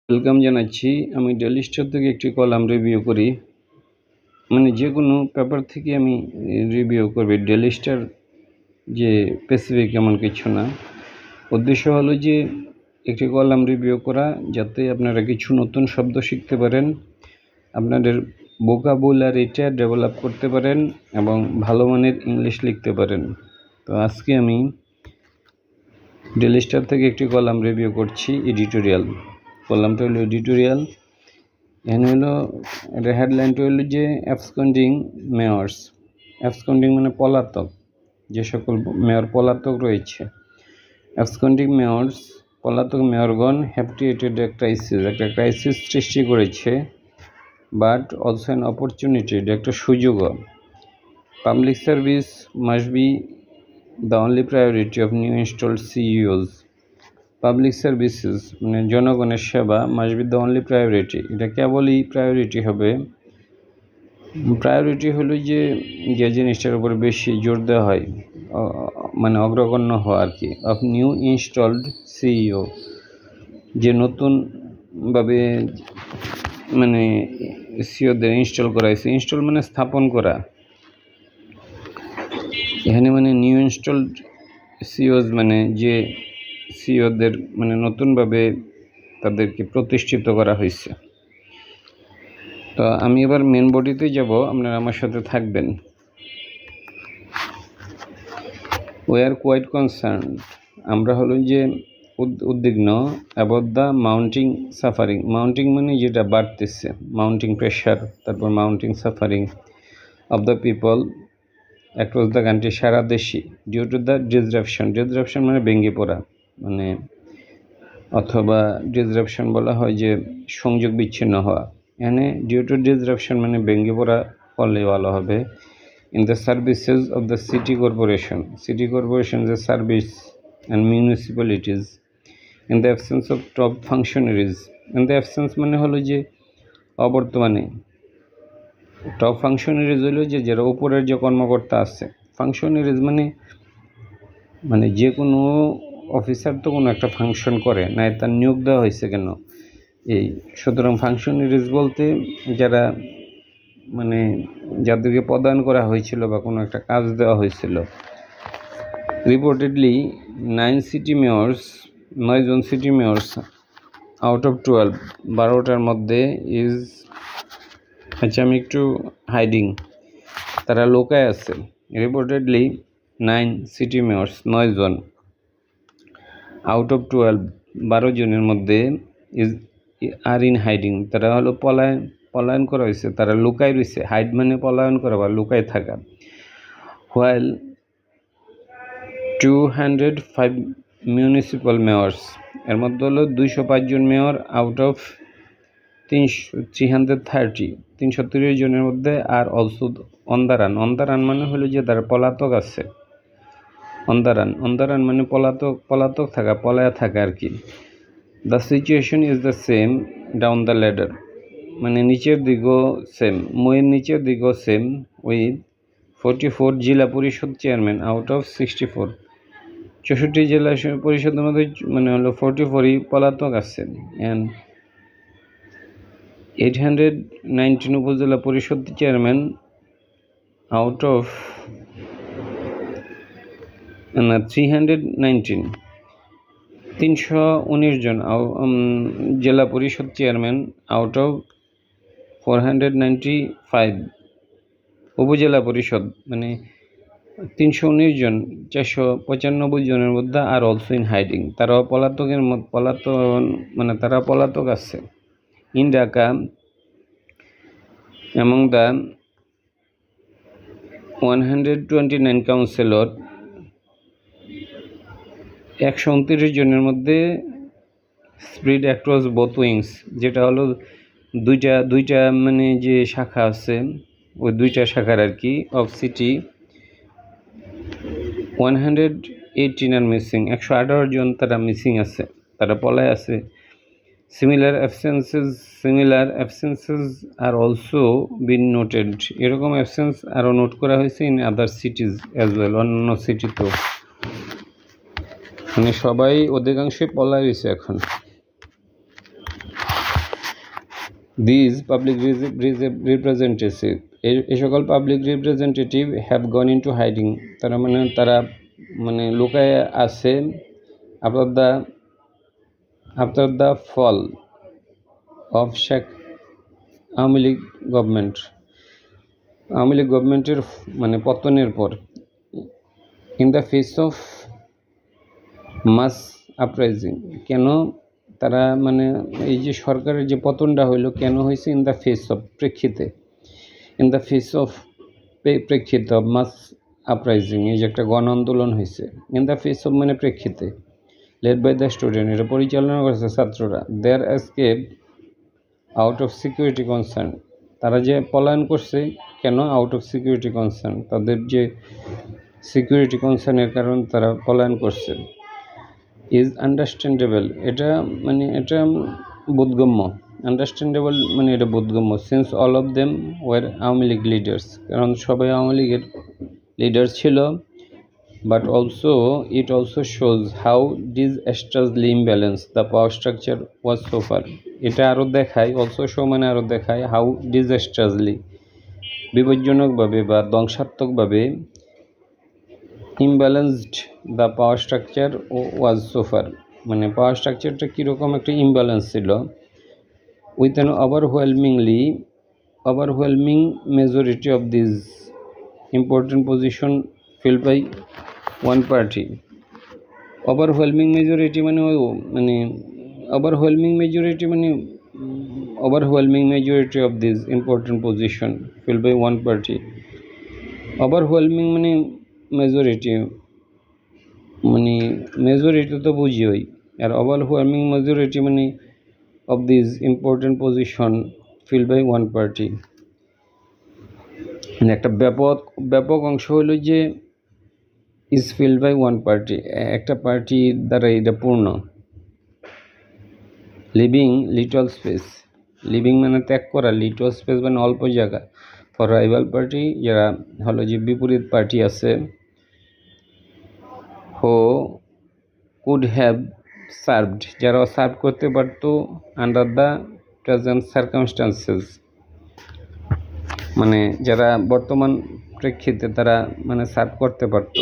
Welcome জানাচ্ছি। আমি daily star থেকে একটি কলাম রিভিউ করি, মানে যে কোনো পেপার থেকে আমি রিভিউ করবি। ডেইলি স্টার যে স্পেসিফিক এমন কিছু না। উদ্দেশ্য হলো যে একটি কলাম রিভিউ করা, যাতে আপনারা কিছু নতুন শব্দ শিখতে পারেন, আপনাদের ভোকাবুলারিটা ডেভেলপ করতে পারেন এবং ভালো মানের ইংলিশ লিখতে পারেন। তো আজকে আমি ডেইলি স্টার থেকে একটি কলাম রিভিউ করছি, এডিটোরিয়াল। কলামটা হলো এডিটোরিয়াল। এখানে হলো এটা হেডলাইনটা হলো যে অ্যাবসকন্ডিং মেয়র্স। অ্যাবসকন্ডিং মানে পলাতক, যে সকল মেয়র পলাতক রয়েছে। অ্যাবসকন্ডিং মেয়র্স, পলাতক মেয়রগণ হ্যাভ ক্রিয়েটেড একটা ক্রাইসিস সৃষ্টি করেছে, বাট অলসো অ্যান অপরচুনিটি, এটা একটা সুযোগও। Public service must be the only priority of new installed CEO's. Public services মানে জনগণের সেবা must be the only priority, এটা কেবলই প্রায়োরিটি হবে। প্রায়োরিটি হলো যে জিনিসটার উপর বেশি জোর দেওয়া হয়, মানে অগ্রগণ্য হওয়া আর কি। অফ নিউ ইনস্টলড সিইও, যে নতুনভাবে মানে সিইওদের ইনস্টল করা হয়েছে। ইনস্টল মানে স্থাপন করা, এখানে মানে নিউ ইনস্টলড সিইওস মানে যে সিইওদের মানে নতুনভাবে তাদেরকে প্রতিষ্ঠিত করা হয়েছে। তো আমি এবার মেন বডিতে যাব, আপনারা আমার সাথে থাকবেন। উই আর কোয়াইট কনসার্ন, আমরা হলো যে উদ্বিগ্ন about the mounting suffering. Mounting মানে যেটা বাড়তেছে, মাউন্টিং প্রেশার, তারপর mounting suffering of the people across the country, সারা দেশে। ডিউ টু দ্য ডিসরাপশন মানে ভেঙে পড়া, মানে অথবা ডিসরাপশন বলা হয় যে সংযোগ বিচ্ছিন্ন হওয়া। এখানে ডিউ টু ডিসরাপশন মানে ভেঙে পড়া ফলে ভালো হবে। In the services of the city corporation যে service and municipalities, in the absence of top functionaries. In the absence মানে হলো যে অবর্তমানে, টপ ফাংশনারিজ হলো যে যারা উপরের যে কর্মকর্তা আছে। ফাংশনারিজ মানে যে কোনো অফিসার তো কোনো একটা ফাংশন করে, না তার নিয়োগ দেওয়া হয়েছে কেন এই। সুতরাং ফাংশনারিজ বলতে যারা মানে যাদেরকে প্রদান করা হয়েছিল বা কোনো একটা কাজ দেওয়া হয়েছিল। রিপোর্টেডলি 9 জন সিটি মেয়র্স আউট অফ 12, 12টার মধ্যে ইজ, আচ্ছা আমি একটু হাইডিং, তারা লোকায় আছে। রিপোর্টেডলি 9 সিটি মেয়র্স, 9 জন আউট অফ 12, 12 জনের মধ্যে ইজ আর ইন হাইডিং, তারা হলো পলায়ন করা হয়েছে, তারা লুকায় রয়েছে। হাইড মানে পলায়ন করা বা লুকায় থাকা। হোয়াইল 205 মিউনিসিপ্যাল মেয়র্স, এর মধ্যে হলো 205 জন মেয়র আউট অফ 330 জনের মধ্যে আর অলসো অন্দারান মানে হলো যে তারা পলাতক আছে। অন্দারান মানে পলাতক থাকা, পলায়া থাকা আর কি। The situation is the same down the ladder, মানে নিচের দিকেও সেম, মইয়ের নিচের দিকেও সেম। উইথ 44 জেলা পরিষদ চেয়ারম্যান আউট অফ 64, 64 জেলা পরিষদের মধ্যে মানে হলো 44ই পলাতক আছে। অ্যান্ড 819 উপজেলা পরিষদ চেয়ারম্যান আউট অফ 319 জন জেলা পরিষদ চেয়ারম্যান আউট অফ 495 উপজেলা পরিষদ, মানে 319 জন 495 জনের মধ্যে আর অলসো ইন হাইডিং, তারাও মানে তারা পলাতক আছে। In Dhaka among the 129 councillor, 129 জনের মধ্যে স্প্রেড অ্যাক্রস বোথ উইংস, যেটা হলো দুইটা মানে যে শাখা আছে, ওই দুইটা শাখার আর কি, অফ সিটি। 118 আর মিসিং, 118 জন তারা মিসিং আছে, তারা পলায় আছে। Similar absences are also been noted, এরকম অ্যাবসেন্স আরও নোট করা হয়েছে in other cities as well, অন্যান্য সিটিতেও। মানে সবাই অধিকাংশই পলায় রয়েছে এখন। দিস পাবলিক রিপ্রেজেন্টেটিভ এই সকল public representative have gone into hiding, তারা লুকায় আছে after the fall of Sheikh Awami League গভর্নমেন্টের পতনের পর, in the face of mass uprising. কেন তারা এই যে সরকারের যে পতনটা হইলো কেন হয়েছে? ইন দ্য ফেস অফ প্রেক্ষিতে অফ মাস আপরাইজিং, এই যে একটা গণ আন্দোলন হয়েছে। ইন দ্য ফেস অফ প্রেক্ষিতে, লেড বাই দ্য স্টুডেন্ট, এটা পরিচালনা করেছে ছাত্ররা। There escape out of security concern, তারা যে পলায়ন করছে কেন? আউট অফ সিকিউরিটি কনসার্ন, তাদের যে সিকিউরিটি কনসার্নের কারণ তারা পলায়ন করছে। ইজ আন্ডারস্ট্যান্ডেবল, এটা বোধগম্য। আন্ডারস্ট্যান্ডেবল এটা বোধগম্য। Since all of them were Awami League leaders, কারণ সবাই আওয়ামী লীগের লিডার ছিল। But it also shows how disastrously imbalanced the power structure was so far. এটা আরও দেখায়, অলসো শো আরও দেখায় হাউ ডিজাস্ট্রাসলি, বিপজ্জনকভাবে বা ধ্বংসাত্মকভাবে, imbalanced the power structure was so far, power স্ট্রাকচারটা কীরকম একটা ইমব্যালেন্স ছিল। With an overwhelming majority of these important position filled by one party. overwhelming majority of these important position filled by one party. overwhelming majority majority তো বুঝিওই, আর overwhelming majority of these important position filled by one party, একটা ব্যাপক অংশ হলো যে is filled by one party, একটা পার্টির দ্বারা এটা পূর্ণ। লিভিং লিটল স্পেস, লিভিং ত্যাগ করা, লিটল স্পেস অল্প জায়গা, ফর রাইভাল পার্টি, যারা হলো যে বিপরীত পার্টি আছে, হো কুড হ্যাভ সার্ভড, যারা সার্ভ করতে পারত, আন্ডার দ্য প্রেজেন্ট সার্কামস্টান্সেস, যারা বর্তমান প্রেক্ষিতে তারা সার্ভ করতে পারত।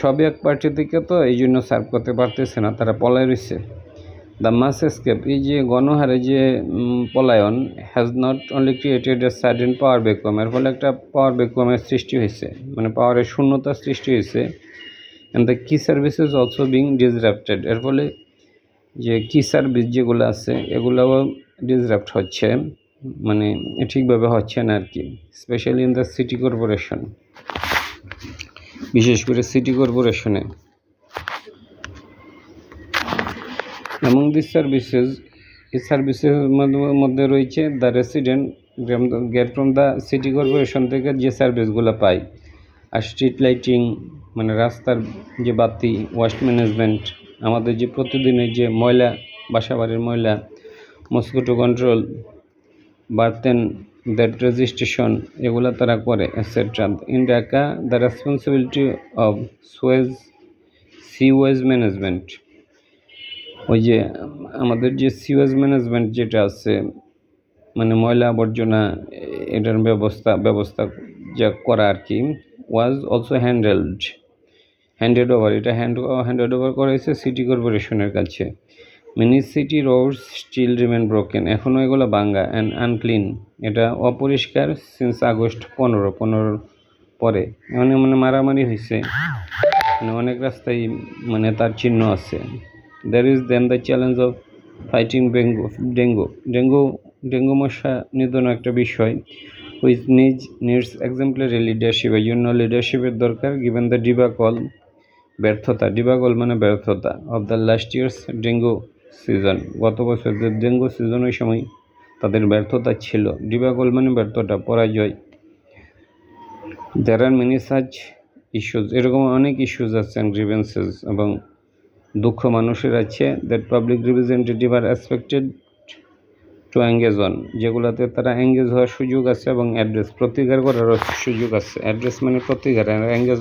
সবই এক পার্টি থেকে, তো এই জন্য সার্ভ করতে পারতেছে না, তারা পলায় রয়েছে। দ্য মাস এসকেপ, এই যে গণহারে যে পলায়ন, has not only created a sudden power vacuum, এর ফলে একটা পাওয়ার ভ্যাকুয়ামের সৃষ্টি হয়েছে, পাওয়ারের শূন্যতার সৃষ্টি হয়েছে। অ্যান্ড দ্য কি সার্ভিসেস অলসো বিং ডিসরাপ্টেড, এর ফলে যে কি সার্ভিস যেগুলো আছে এগুলোও ডিসরাপ্ট হচ্ছে, ঠিকভাবে হচ্ছে না আর কি। Specially in the city corporation, বিশেষ করে সিটি কর্পোরেশনে। এবং দিস সার্ভিসেস, এই সার্ভিসের মধ্যে রয়েছে the resident get from the city corporation থেকে যে সার্ভিসগুলো পায়, আর স্ট্রিট লাইটিং রাস্তার যে বাতি, ওয়েস্ট ম্যানেজমেন্ট, আমাদের যে প্রতিদিনের যে ময়লা, বাসাবাড়ির ময়লা, mosquito control, birth and that registration, এগুলো তারা করে, etcetera. In Dhaka the responsibility of sewage management, ওই যে আমাদের যে সিওয়েজ ম্যানেজমেন্ট যেটা আছে, ময়লা আবর্জনা, এটার ব্যবস্থা যা করা আর কি, ওয়াজ অলসো হ্যান্ডেড ওভার, এটা হ্যান্ডেড ওভার করা হয়েছে সিটি কর্পোরেশনের কাছে। Many city roads still remain broken, এখনও এগুলো ভাঙ্গা, অ্যান্ড আনক্লিন, এটা অপরিষ্কার, সিন্স আগস্ট 15 পরে, মারামারি হয়েছে, অনেক রাস্তায় তার চিহ্ন আছে। There is then the challenge of fighting dengue মশা নিধন একটা বিষয়, which needs exemplary leadership, এই জন্য লিডারশিপের দরকার। given the debacle, ব্যর্থতা, ব্যর্থতা of the last year's dengue season, গত বছর যে ডেঙ্গু সিজন, ওই সময় তাদের ব্যর্থতা ছিল। ডিবাকল ব্যর্থতা, পরাজয়। there are many such issues, এরকম অনেক ইস্যুস আছে, and grievances, এবং দুঃখ মানুষের আছে, that public representative are expected to engage on, যেগুলোতে তারা এঙ্গেজ হওয়ার সুযোগ আছে এবং অ্যাড্রেস, প্রতিকার করারও সুযোগ আছে। অ্যাড্রেস প্রতিকার, আর এঙ্গেজ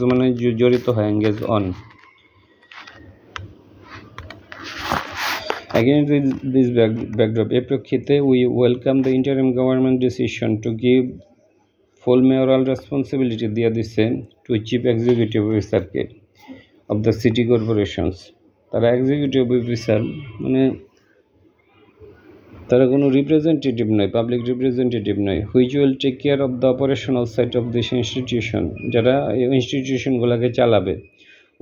জড়িত হয়, engage on. Against this backdrop, এ প্রেক্ষিতে we welcome the interim government decision to give full mayoral responsibility দিয়ে দিচ্ছে to chief executive officer কে of the city corporations। তারা এক্সিকিউটিভ অফিসার, মানে তারা কোনো রিপ্রেজেন্টেটিভ নয়, পাবলিক রিপ্রেজেন্টেটিভ নয়। Which will take care of the operational side of this institution, যারা এই ইনস্টিটিউশনগুলোকে চালাবে।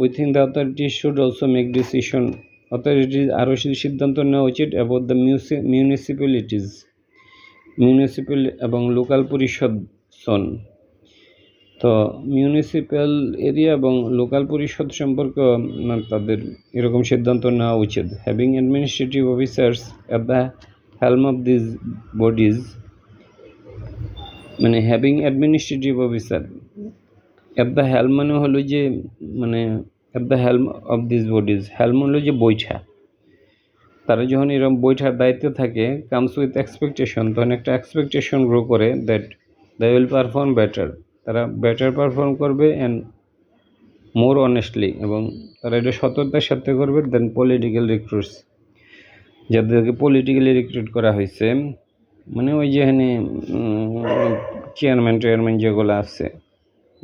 We think the authority should also make decision, অথরিটির আরও সিদ্ধান্ত নেওয়া উচিত অ্যাবাউট দ্য মিউনিসিপ্যাল এবং লোকাল পরিষদ সন। তো মিউনিসিপ্যাল এরিয়া এবং লোকাল পরিষদ সম্পর্কে তাদের এরকম সিদ্ধান্ত নেওয়া উচিত। Having administrative officers at the helm of this bodies, মানে having administrative officer at the helm মানে হলো যে, মানে at the helm of this bodies, helm হলো যে বৈঠা। তারা যখন এরকম বৈঠার দায়িত্বে থাকে, কামস উইথ এক্সপেকটেশন, তখন একটা এক্সপেকটেশন গ্রো করে that they will perform better, তারা বেটার পারফর্ম করবে অ্যান্ড মোর অনেস্টলি, এবং তারা এটা সততার সাথে করবে দেন পলিটিক্যাল রিক্রুটস, যাদেরকে পলিটিক্যালি রিক্রুট করা হয়েছে, মানে ওই যেখানে চেয়ারম্যান যেগুলো আছে,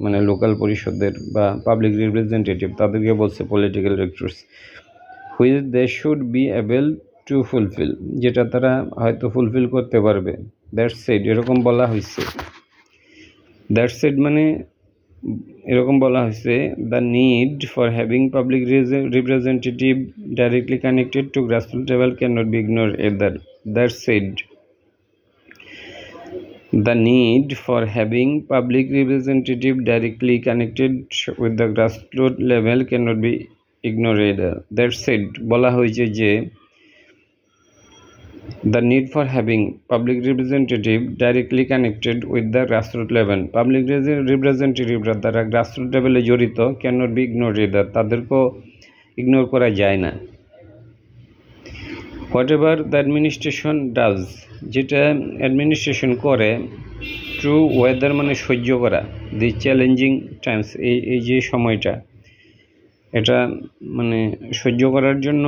মানে লোকাল পরিষদের বা পাবলিক রিপ্রেজেন্টেটিভ, তাদেরকে বলছে political recruits. Which they should be able to fulfil, যেটা তারা হয়তো ফুলফিল করতে পারবে। দ্যাটস সেড, এরকম বলা হয়েছে। দ্যাটস সেড মানে এরকম বলা হয়েছে, the need for having public representative directly connected to grassroot level can not be ignore either. That's said, the need for having public representative directly connected with the grassroots level cannot be ignored. That said, বলা হয়েছে যে the need for having public representative directly connected with the grassroots level, public representative যারা grassroots লেভেলে জড়িত cannot be ignored, তাদেরকেও ignore করা যায় না। হোয়াটএভার দ্য অ্যাডমিনিস্ট্রেশন ডাজ, যেটা অ্যাডমিনিস্ট্রেশন করে, ট্রু ওয়েদার মানে সহ্য করা, দি চ্যালেঞ্জিং টাইমস, এই যে সময়টা, এটা মানে সহ্য করার জন্য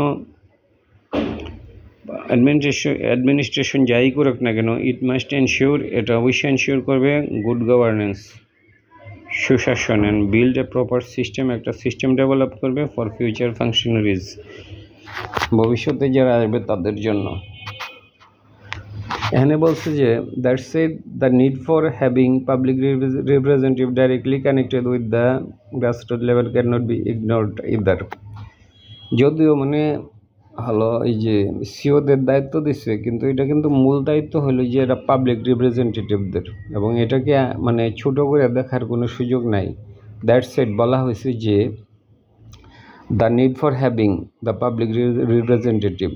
অ্যাডমিনিস্ট্রেশন যাই করুক না কেন, ইট মাস্ট এনশিওর, এটা অবশ্যই এনশিওর করবে গুড গভর্নেন্স, সুশাসন, and build a proper system, একটা সিস্টেম ডেভেলপ করবে ফর ফিউচার ফাংশনারিজ, ভবিষ্যতে যারা আসবে তাদের জন্য। এখানে বলছে যে that's it, the need for having public representative directly connected with the grassroot level can not be ignored either. যদিও মানে হলো এই যে সিওদের দায়িত্ব দিচ্ছে, কিন্তু এটা কিন্তু মূল দায়িত্ব হলো যে এটা পাবলিক রিপ্রেজেন্টেটিভদের, এবং এটাকে মানে ছোট করে দেখার কোনো সুযোগ নাই। দ্যাটস ইট, বলা হয়েছে যে the need for having the public representative,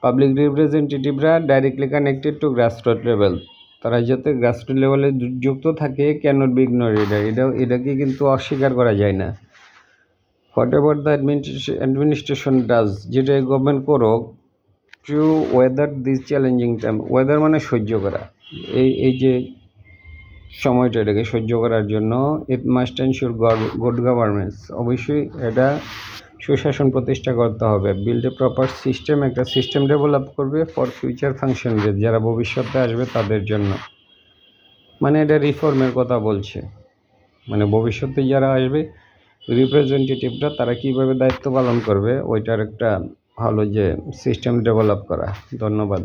public রিপ্রেজেন্টেটিভরা directly connected to grassroot level, তারা যাতে গ্রাসরুট লেভেলে যুক্ত থাকে, ক্যানট বি ইগনোর, এটাকে কিন্তু অস্বীকার করা যায় না। Whatever the administration does, যেটা গভর্নমেন্ট করুক, to weather this challenging time, weather মানে সহ্য করা, এই যে সময়টা, এটাকে সহ্য করার জন্য it must ensure good governance, অবশ্যই এটা সুশাসন প্রতিষ্ঠা করতে হবে। বিল্ড এ প্রপার সিস্টেম, একটা সিস্টেম ডেভেলপ করবে ফর ফিউচার ফাংশনারিজ, যারা ভবিষ্যতে আসবে তাদের জন্য, মানে এটা রিফর্মের কথা বলছে, মানে ভবিষ্যতে যারা আসবে রিপ্রেজেন্টেটিভরা, তারা কীভাবে দায়িত্ব পালন করবে, ওইটার একটা ভালো যে সিস্টেম ডেভেলপ করা। ধন্যবাদ।